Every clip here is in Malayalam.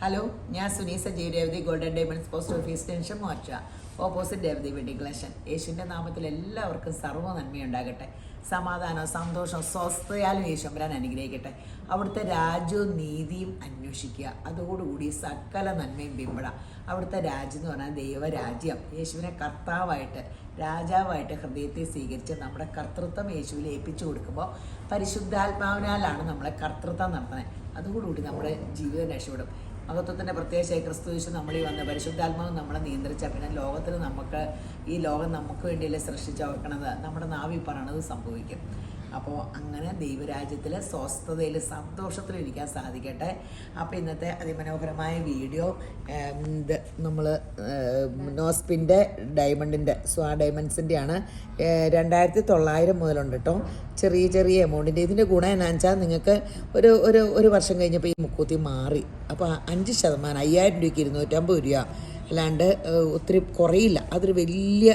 ഹലോ, ഞാൻ Suneesa J Revathi, golden diamonds post office ടെൻഷൻ മോർച്ച, ഓപ്പോസിറ്റ് രേവതി വെഡിങ് കളക്ഷൻ. യേശുവിൻ്റെ നാമത്തിൽ എല്ലാവർക്കും സർവ്വ നന്മയുണ്ടാകട്ടെ. സമാധാനം, സന്തോഷം, സ്വസ്ഥയാലും യേശുമ്പരാൻ അനുഗ്രഹിക്കട്ടെ. അവിടുത്തെ രാജ്യവും നീതിയും അന്വേഷിക്കുക, അതോടുകൂടി സകല നന്മയും പിമ്പട. അവിടുത്തെ രാജ്യം എന്ന് പറഞ്ഞാൽ ദൈവരാജ്യം. യേശുവിനെ കർത്താവായിട്ട് രാജാവായിട്ട് ഹൃദയത്തെ സ്വീകരിച്ച് നമ്മുടെ കർത്തൃത്വം യേശുവിൽ ഏൽപ്പിച്ചു കൊടുക്കുമ്പോൾ പരിശുദ്ധാത്മാവിനാലാണ് നമ്മളെ കർത്തൃത്വം നടത്തുന്നത്. അതോടുകൂടി നമ്മുടെ ജീവിതം രക്ഷപ്പെടും. മഹത്വത്തിൻ്റെ പ്രത്യേക ക്രിസ്തുയേശു നമ്മളിൽ വന്ന പരിശുദ്ധാത്മാവ് നമ്മളെ നിയന്ത്രിച്ച പിന്നെ ലോകത്തിന് നമുക്ക് ഈ ലോകം നമുക്ക് വേണ്ടിയല്ലേ സൃഷ്ടിച്ച് ഓർക്കണത്. നമ്മുടെ നാവിൽ പറയണത് സംഭവിക്കും. അപ്പോൾ അങ്ങനെ ദൈവരാജ്യത്തിൽ സ്വസ്ഥതയിൽ സന്തോഷത്തിലിരിക്കാൻ സാധിക്കട്ടെ. അപ്പോൾ ഇന്നത്തെ അതിമനോഹരമായ വീഡിയോ നമ്മൾ നോസ്പിൻ്റെ ഡയമണ്ടിൻ്റെ സ്വാ ഡയമണ്ട്സിൻ്റെയാണ്. 2900 മുതലുണ്ട് കേട്ടോ. ചെറിയ ചെറിയ എമൗണ്ടിൻ്റെ. ഇതിൻ്റെ ഗുണം എന്നാന്ന് വെച്ചാൽ നിങ്ങൾക്ക് ഒരു വർഷം കഴിഞ്ഞപ്പോൾ ഈ മുക്കൂത്തി മാറി. അപ്പോൾ 5%, 5000 രൂപയ്ക്ക് 250 രൂപ, അല്ലാണ്ട് ഒത്തിരി കുറയില്ല. അതൊരു വലിയ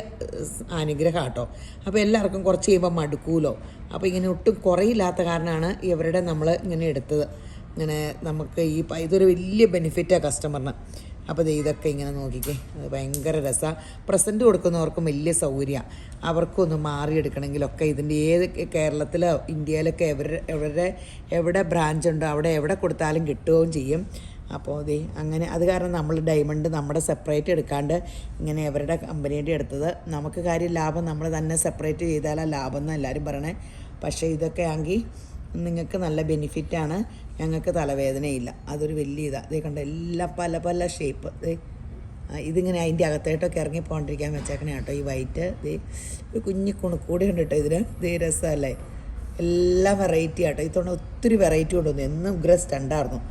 അനുഗ്രഹം കേട്ടോ. അപ്പോൾ എല്ലാവർക്കും കുറച്ച് കഴിയുമ്പോൾ മടുക്കൂലോ. അപ്പോൾ ഇങ്ങനെ ഒട്ടും കുറയില്ലാത്ത കാരണമാണ് ഇവരുടെ നമ്മൾ ഇങ്ങനെ എടുത്തത്. ഇങ്ങനെ നമുക്ക് ഇതൊരു വലിയ ബെനിഫിറ്റാണ് കസ്റ്റമറിന്. അപ്പോൾ ഇതൊക്കെ ഇങ്ങനെ നോക്കിക്കേ, അത് ഭയങ്കര രസമാണ്. പ്രസൻറ്റ് കൊടുക്കുന്നവർക്കും വലിയ സൗകര്യമാണ്. അവർക്കൊന്ന് മാറിയെടുക്കണമെങ്കിലൊക്കെ ഇതിൻ്റെ ഏത് കേരളത്തിലോ ഇന്ത്യയിലൊക്കെ എവിടെ ബ്രാഞ്ച് ഉണ്ടോ അവിടെ എവിടെ കൊടുത്താലും കിട്ടുകയും ചെയ്യും. അപ്പോൾ അങ്ങനെ അത് കാരണം നമ്മൾ ഡയമണ്ട് നമ്മുടെ സെപ്പറേറ്റ് എടുക്കാണ്ട് ഇങ്ങനെ അവരുടെ കമ്പനിയുടെ എടുത്തത്. നമുക്ക് കാര്യം ലാഭം നമ്മൾ തന്നെ സെപ്പറേറ്റ് ചെയ്താലാണ് ലാഭം എന്ന് എല്ലാവരും പറയണേ. പക്ഷേ ഇതൊക്കെ ആണെങ്കിൽ നിങ്ങൾക്ക് നല്ല ബെനിഫിറ്റാണ്. ഞങ്ങൾക്ക് തലവേദനയില്ല. അതൊരു വലിയ ഇതാണ്. ഇതേ കണ്ട എല്ലാം പല പല ഷേപ്പ്. ഇതിങ്ങനെ അതിൻ്റെ അകത്തായിട്ടൊക്കെ ഇറങ്ങിപ്പോണ്ടിരിക്കാൻ വെച്ചേക്കണേ കേട്ടോ. ഈ വൈറ്റ് ഒരു കുഞ്ഞു കുണുക്കൂടെ ഉണ്ട് കേട്ടോ ഇതിന്. രസമല്ലേ, എല്ലാ വെറൈറ്റി ആട്ടോ. ഇത്തവണ ഒത്തിരി വെറൈറ്റി കൊണ്ടുവന്നു. എന്നും സ്റ്റണ്ടായിരുന്നു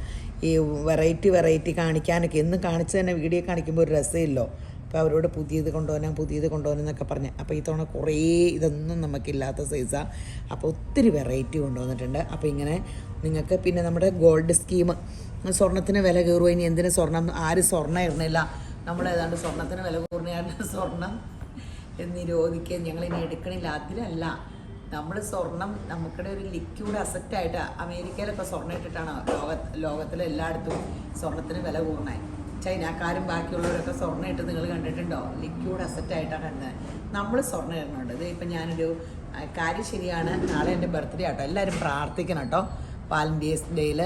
ഈ വെറൈറ്റി കാണിക്കാനൊക്കെ. എന്നും കാണിച്ച് തന്നെ വീഡിയോ കാണിക്കുമ്പോൾ ഒരു രസമില്ലോ. അപ്പോൾ അവരോട് പുതിയത് കൊണ്ടുപോകാനെന്നൊക്കെ പറഞ്ഞ്. അപ്പോൾ ഇത്തവണ കുറേ ഇതൊന്നും നമുക്കില്ലാത്ത സൈസാണ്. അപ്പോൾ ഒത്തിരി വെറൈറ്റി കൊണ്ടുവന്നിട്ടുണ്ട്. അപ്പോൾ ഇങ്ങനെ നിങ്ങൾക്ക് പിന്നെ നമ്മുടെ ഗോൾഡ് സ്കീം, സ്വർണ്ണത്തിന് വില കയറുക. ഇനി എന്തിനു സ്വർണ്ണം, ആരും സ്വർണ്ണം ഇടുന്നില്ല. നമ്മളേതാണ്ട് സ്വർണ്ണത്തിന് വില കൂടുന്നതാണ് സ്വർണ്ണം നിരോധിക്കുക. ഞങ്ങളിനി എടുക്കണില്ല. അതിലല്ല, നമ്മൾ സ്വർണം നമുക്കിടെ ഒരു ലിക്വിഡ് അസറ്റായിട്ട് അമേരിക്കയിലൊക്കെ സ്വർണ്ണം ഇട്ടിട്ടാണ് ലോകത്തിലെ എല്ലായിടത്തും സ്വർണത്തിന് വില കൂടുന്നത്. ചൈനക്കാരും ബാക്കിയുള്ളവരൊക്കെ സ്വർണ്ണം ഇട്ട് നിങ്ങൾ കണ്ടിട്ടുണ്ടോ? ലിക്വിഡ് അസറ്റായിട്ടാണ് ഇടുന്നത്. നമ്മൾ സ്വർണ്ണം ഇടുന്നുണ്ട്. ഇത് ഇപ്പം ഞാനൊരു കാര്യം ശരിയാണ്. നാളെ എൻ്റെ ബർത്ത്ഡേ ആട്ടോ. എല്ലാവരും പ്രാർത്ഥിക്കണം കേട്ടോ. വാലന്റൈൻസ് ഡേയിൽ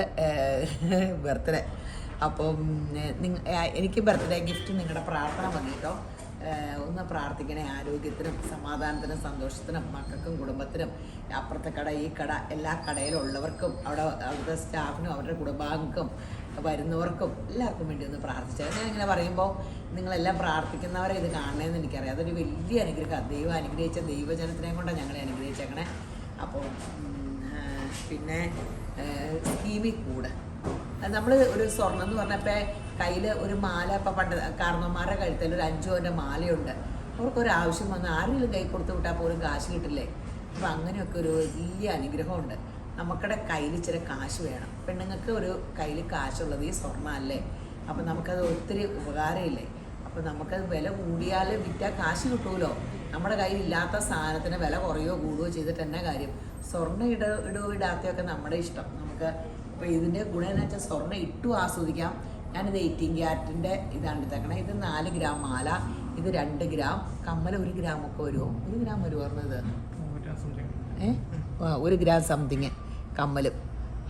ബർത്ത്ഡേ. അപ്പം എനിക്ക് ബർത്ത്ഡേ ഗിഫ്റ്റ് നിങ്ങളുടെ പ്രാർത്ഥന മതി കേട്ടോ. ഒന്ന് പ്രാർത്ഥിക്കണേ. ആരോഗ്യത്തിനും സമാധാനത്തിനും സന്തോഷത്തിനും മക്കൾക്കും കുടുംബത്തിനും, അപ്പുറത്തെ കട ഈ കട എല്ലാ കടയിലുള്ളവർക്കും അവിടുത്തെ സ്റ്റാഫിനും അവരുടെ കുടുംബാംഗങ്ങൾക്കും വരുന്നവർക്കും എല്ലാവർക്കും വേണ്ടി ഒന്ന് പ്രാർത്ഥിച്ചാൽ. ഞാൻ ഇങ്ങനെ പറയുമ്പോൾ നിങ്ങളെല്ലാം പ്രാർത്ഥിക്കുന്നവരെ ഇത് കാണണമെന്ന് എനിക്കറിയാം. അതൊരു വലിയ അനുഗ്രഹം. ദൈവം അനുഗ്രഹിച്ച ദൈവജനത്തിനെയും കൊണ്ടാണ് ഞങ്ങളെ അനുഗ്രഹിച്ചേക്കണേ. അപ്പോൾ പിന്നെ സ്കീമിൽ കൂടെ നമ്മൾ ഒരു സ്വർണ്ണം എന്ന് പറഞ്ഞപ്പോൾ കയ്യിൽ ഒരു മാല, ഇപ്പം പണ്ട് കാരണവന്മാരുടെ കഴുത്തിൽ ഒരു 5 പവൻ്റെ മാലയുണ്ട്. അവർക്കൊരാവശ്യം വന്ന് ആരെങ്കിലും കൈ കൊടുത്ത് വിട്ടാൽ പോലും കാശ് കിട്ടില്ലേ. അപ്പോൾ അങ്ങനെയൊക്കെ ഒരു വലിയ അനുഗ്രഹമുണ്ട്. നമുക്കിടെ കയ്യിൽ ഇച്ചിരി കാശ് വേണം. പെണ്ണുങ്ങൾക്ക് ഒരു കയ്യിൽ കാശുള്ളത് ഈ സ്വർണ്ണമല്ലേ. അപ്പോൾ നമുക്കത് ഒത്തിരി ഉപകാരമില്ലേ. അപ്പോൾ നമുക്കത് വില കൂടിയാൽ വിറ്റാൽ കാശ് കിട്ടുമല്ലോ. നമ്മുടെ കയ്യിലില്ലാത്ത സാധനത്തിന് വില കുറയോ കൂടുകയോ ചെയ്തിട്ട് തന്നെ കാര്യം. സ്വർണ്ണം ഇടാത്തയൊക്കെ നമ്മുടെ ഇഷ്ടം. നമുക്ക് ഇപ്പോൾ ഇതിൻ്റെ ഗുണം എന്ന് വെച്ചാൽ സ്വർണ്ണം ഇട്ടും ആസ്വദിക്കാം. ഞാനിത് 18 ക്യാരറ്റിൻ്റെ ഇതാണ് എടുത്തേക്കണേ. ഇത് 4 ഗ്രാം മാല, ഇത് 2 ഗ്രാം കമ്മൽ. 1 ഗ്രാമൊക്കെ വരുമോ? 1 ഗ്രാം വരുമായിരുന്നത് 1 ഗ്രാം സംതിങ് കമ്മലും.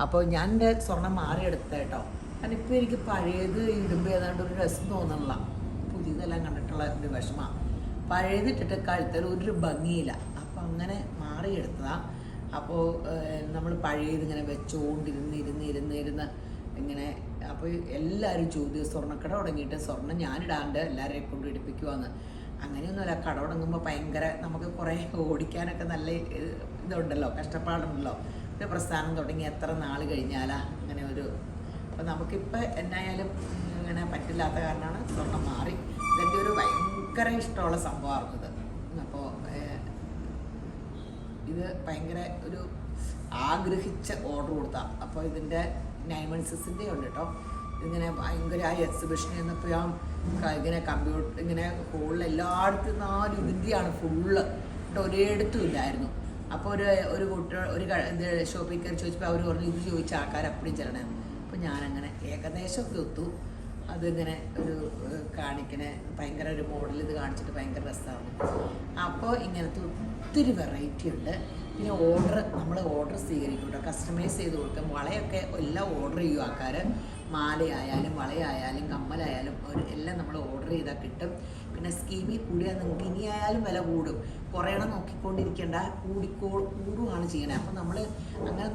അപ്പോൾ ഞാൻ എൻ്റെ സ്വർണ്ണം മാറിയെടുത്ത കേട്ടോ. കാരണം ഇപ്പോൾ എനിക്ക് പഴയത് ഇടുമ്പോൾ ഏതാണ്ട് ഒരു രസം തോന്നണില്ല. പുതിയതെല്ലാം കണ്ടിട്ടുള്ള ഒരു വിഷമമാണ്. പഴയതിട്ടിട്ട് കഴുത്തിൽ ഒരു ഭംഗിയില്ല. അപ്പോൾ അങ്ങനെ മാറിയെടുത്തതാണ്. അപ്പോൾ നമ്മൾ പഴയതിങ്ങനെ വെച്ചുകൊണ്ടിരുന്ന് ഇങ്ങനെ. അപ്പോൾ എല്ലാവരും ചോദ്യം സ്വർണ്ണക്കട തുടങ്ങിയിട്ട് സ്വർണ്ണം ഞാനിടാണ്ട് എല്ലാവരെയും കൊണ്ട് ഇടിപ്പിക്കുവാന്ന്. അങ്ങനെയൊന്നുമല്ല. കട തുടങ്ങുമ്പോൾ ഭയങ്കര നമുക്ക് കുറേ ഓടിക്കാനൊക്കെ നല്ല ഇതുണ്ടല്ലോ, കഷ്ടപ്പാടുണ്ടല്ലോ. ഒരു പ്രസ്ഥാനം തുടങ്ങി എത്ര നാൾ കഴിഞ്ഞാലാ അങ്ങനെ ഒരു. അപ്പോൾ നമുക്കിപ്പോൾ എന്നായാലും അങ്ങനെ പറ്റില്ലാത്ത കാരണമാണ് സ്വർണ്ണം മാറി. ഇതെൻ്റെ ഒരു ഭയങ്കര ഇഷ്ടമുള്ള സംഭവമായിരുന്നത്. അപ്പോൾ ഇത് ഭയങ്കര ഒരു ആഗ്രഹിച്ച ഓർഡർ കൊടുത്താൽ. അപ്പോൾ ഇതിൻ്റെ 9 മന്ത്സിൻ്റെ ഉണ്ട് കേട്ടോ. ഇങ്ങനെ ഭയങ്കര ആ എക്സിബിഷൻ ചെന്നപ്പോൾ ഇങ്ങനെ കമ്പ്യൂട്ടർ ഇങ്ങനെ ഹോളിൽ എല്ലായിടത്തും 4 ഇതിൻ്റെയാണ് ഫുള്ള് കേട്ടോ. ഒരിടത്തും ഇല്ലായിരുന്നു. അപ്പോൾ ഒരു കുട്ടി ഇത് ഷോപ്പിൽ കയറി ചോദിച്ചപ്പോൾ അവർ പറഞ്ഞു ഇത് ചോദിച്ച ആൾക്കാർ അപ്പടിയും ചെല്ലണമെന്ന്. അപ്പോൾ ഞാനങ്ങനെ ഏകദേശമൊക്കെ ഒത്തു. അതിങ്ങനെ ഒരു കാണിക്കണ ഭയങ്കര ഒരു മോഡൽ ഇത് കാണിച്ചിട്ട് ഭയങ്കര രസമാണ്. അപ്പോൾ ഇങ്ങനത്തെ ഒത്തിരി വെറൈറ്റി ഉണ്ട്. പിന്നെ നമ്മൾ ഓർഡർ സ്വീകരിക്കും കേട്ടോ, കസ്റ്റമൈസ് ചെയ്ത് കൊടുക്കും. വളയൊക്കെ എല്ലാം ഓർഡർ ചെയ്യും ആൾക്കാർ. മാലയായാലും വളയായാലും കമ്മലായാലും എല്ലാം നമ്മൾ ഓർഡർ ചെയ്താൽ കിട്ടും. പിന്നെ സ്കീമിൽ കൂടിയാൽ നിങ്ങൾക്ക് ഇനിയായാലും വില കൂടും. കുറയണം നോക്കിക്കൊണ്ടിരിക്കേണ്ട, കൂടുകയാണ് ചെയ്യണേ. അപ്പോൾ നമ്മൾ അങ്ങനെ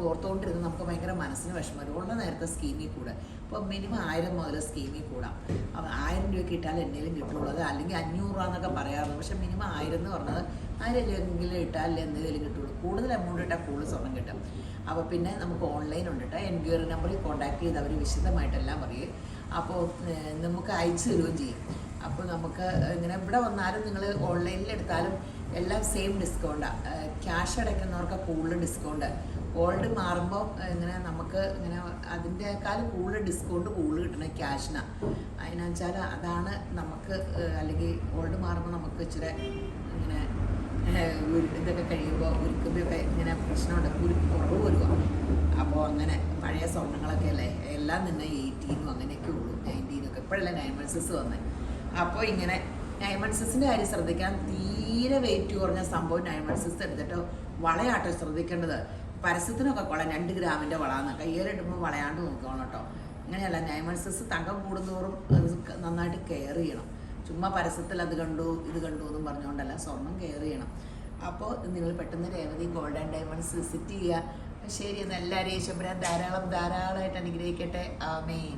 ഓർത്തുകൊണ്ടിരുന്ന് നമുക്ക് ഭയങ്കര മനസ്സിന് വിഷമം. ഉള്ള നേരത്തെ സ്കീമിൽ കൂടെ അപ്പോൾ മിനിമം 1000 മുതൽ സ്കീമിൽ കൂടാം. അപ്പോൾ 1000 രൂപയ്ക്ക് ഇട്ടാൽ എന്തെങ്കിലും കിട്ടുള്ളത്, അല്ലെങ്കിൽ 500 രൂപ എന്നൊക്കെ പറയാറുണ്ട്. പക്ഷേ മിനിമം 1000 എന്ന് പറഞ്ഞത് 1000 രൂപയെങ്കിലും ഇട്ടാൽ എന്തെങ്കിലും കിട്ടുള്ളൂ. കൂടുതൽ എമൗണ്ട് ഇട്ടാൽ കൂടുതൽ സ്വർണ്ണം കിട്ടും. അപ്പോൾ പിന്നെ നമുക്ക് ഓൺലൈൻ ഉണ്ട് കേട്ടോ. എൻക്വയറി നമ്പറിൽ കോൺടാക്ട് ചെയ്ത് അവർ വിശദമായിട്ടെല്ലാം പറയും. അപ്പോൾ നമുക്ക് അയച്ചു തരുകയും ചെയ്യും. അപ്പോൾ നമുക്ക് ഇങ്ങനെ ഇവിടെ വന്നാലും നിങ്ങൾ ഓൺലൈനിൽ എടുത്താലും എല്ലാം സെയിം ഡിസ്കൗണ്ടാണ്. ക്യാഷ് അടയ്ക്കുന്നവർക്ക് കൂടുതൽ ഡിസ്കൗണ്ട്. ഗോൾഡ് മാറുമ്പോൾ ഇങ്ങനെ നമുക്ക് ഇങ്ങനെ അതിൻ്റെക്കാളും കൂടുതൽ ഡിസ്കൗണ്ട് കൂടുതൽ കിട്ടണ ക്യാഷിനാണ്. അതിനെന്ന് വെച്ചാൽ അതാണ് നമുക്ക്. അല്ലെങ്കിൽ ഗോൾഡ് മാറുമ്പോൾ നമുക്ക് ഇച്ചിരി ഇങ്ങനെ ഇതൊക്കെ കഴിയുമ്പോൾ ഉരുക്കുമ്പോഴൊക്കെ ഇങ്ങനെ പ്രശ്നമുണ്ട്, കുറവ് വരുക. അപ്പോൾ അങ്ങനെ പഴയ സ്വർണ്ണങ്ങളൊക്കെ അല്ലേ എല്ലാം തന്നെ 18 അങ്ങനെയൊക്കെ ഉള്ളൂ, 19 ഇപ്പോഴല്ലേ 9 months വന്നത്. അപ്പോൾ ഇങ്ങനെ 9 months കാര്യം ശ്രദ്ധിക്കാൻ. തീരെ വെയിറ്റ് കുറഞ്ഞ സംഭവം 9 months എടുത്തിട്ട് വളയാട്ടോ ശ്രദ്ധിക്കേണ്ടത്. പരസ്യത്തിനൊക്കെ കൊള്ളാം 2 ഗ്രാമിൻ്റെ വളാന്ന് കയ്യേറിടുമ്പോൾ വളയാണ്ട് നോക്കണം കേട്ടോ. അങ്ങനെയല്ല, 9 months തങ്കം കൂടുന്തോറും അത് നന്നായിട്ട് കെയർ ചെയ്യണം. ചുമ്മാ പരസ്യത്തിൽ അത് കണ്ടു ഇത് കണ്ടു എന്നും പറഞ്ഞുകൊണ്ടല്ല, സ്വർണം കെയർ ചെയ്യണം. അപ്പോൾ നിങ്ങൾ പെട്ടെന്ന് Revathi gold and diamonds visit ചെയ്യുക. ശരി, എന്ന് എല്ലാവരെയും ഈശ്വരൻ ധാരാളമായിട്ട് അനുഗ്രഹിക്കട്ടെ. ആമേൻ.